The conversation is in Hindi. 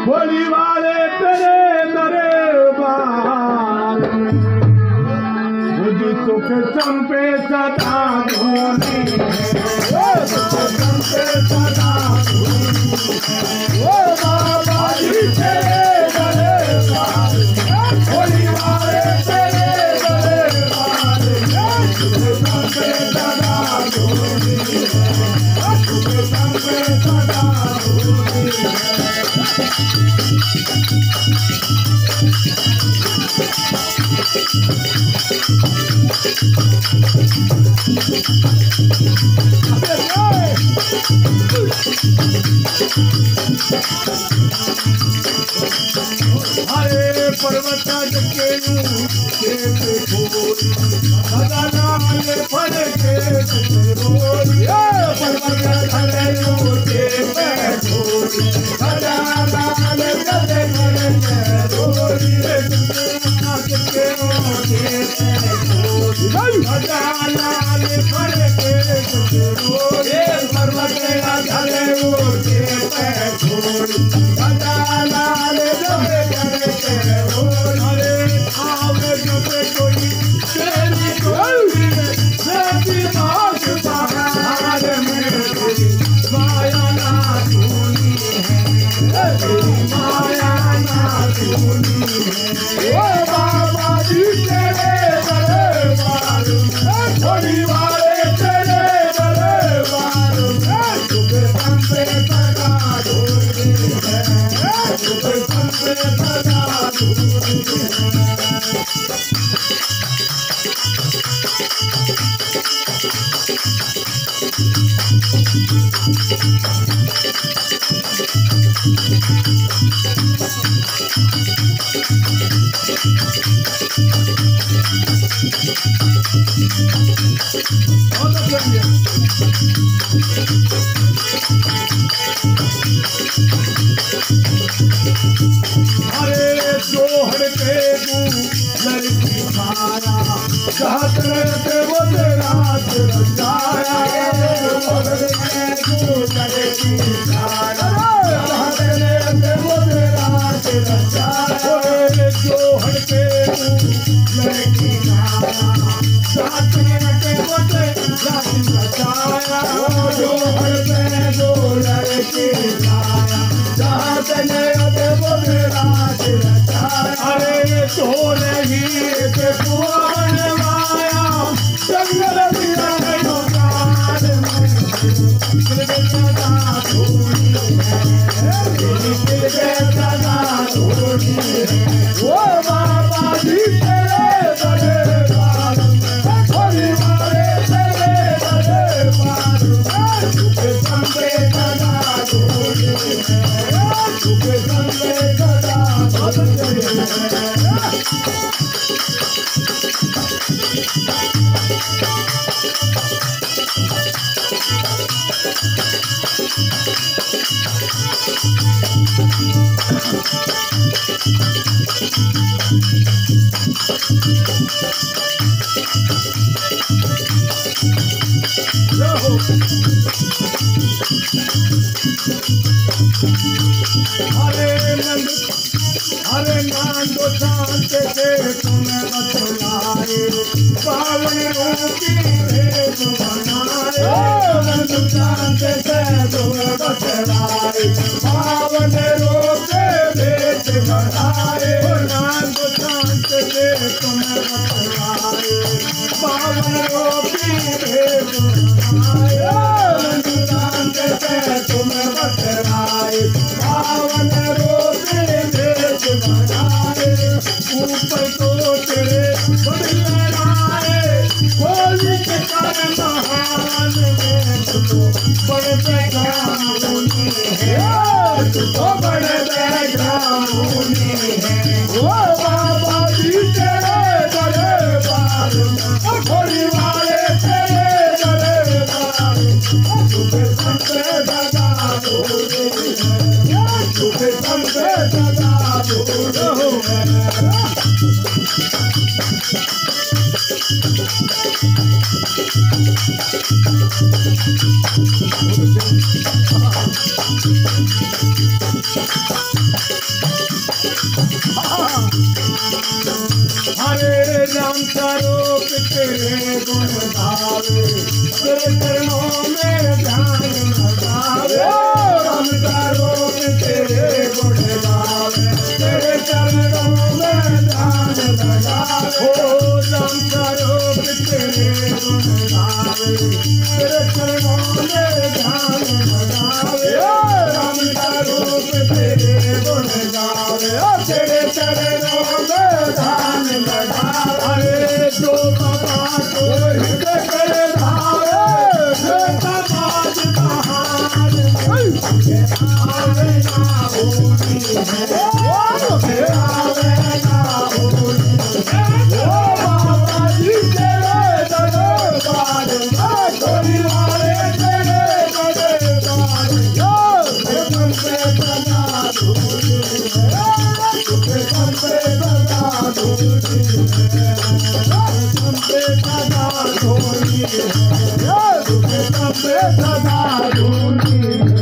होली वाले तेरे दरबार मुझ सुख चंपे सदा धोनी चंपे सदा ओ बाबा जी तेरे दरबार होली वाले तेरे दरबार सुख चंपे सदा धोनी सुख चंपे सदा धोनी हरे पर्वत के सदा लाल फल के बोलिए पर्वत हरे के सदा लाल फल के बोलिए सदा लाल फल के बोलिए पर्वत हरे के सदा लाल हरे जोहर के लड़की खाया चाहत रहते वो रात रचाया लड़की खाया चाहत रहते वो रात रचाया जोहर के लड़की खाया चाहत रहते वो रात रचाया जोहर पे जो लड़की खाया चाहत रहते वो अरे तो नहीं के पुआन माया जंगल बिना दुकान ओ बाबा जी तेरे दरबार होली वाले तेरे दरबार सुख चंपे सदा धोनी सुख चंपे सदा हरे नांदो शांत से तुम्हें बतलाए पावन रूपी भेद बनाए नांदो शांत से तुम्हें बतलाए पावन रूपी भेद बनाए नांदो शांत से तुम्हें बतलाए पावन रूपी भेद बनाए नांदो शांत से तुम्हें बतलाए पावन रूपी ऊपर तो तेरे बदलाए होली के कारण महान में तो बड़े बेगानी है तो बड़े बेगानी है ओ बाबा जी तेरे दरबार होली वाले तेरे दरबार तुम्हें संते सदा धोनी तुम्हें संते सदा धोनी Thank you. हरे राम करो तेरे गुण गावे, तेरे चरणों में ध्यान लगावे। राम करो तेरे गुण गावे, तेरे चरणों में ध्यान लगावे। ओ राम करो तेरे गुण गावे, तेरे चरणों में ध्यान लगावे। राम करो तेरे गुण गावे, तेरे चरणों में ध्यान लगावे। अरे जो बाबा को हृदय कर धारे, जो समाज महान आवे ना होनी है, आवे ना होनी है। ओ बाबा जी तेरे दरबार में कोई वाले तेरे दरबार में से सदा धूनी है, तुझे से सदा धूनी है, तुझे सदा धूनी है, तुझे सदा धूनी है।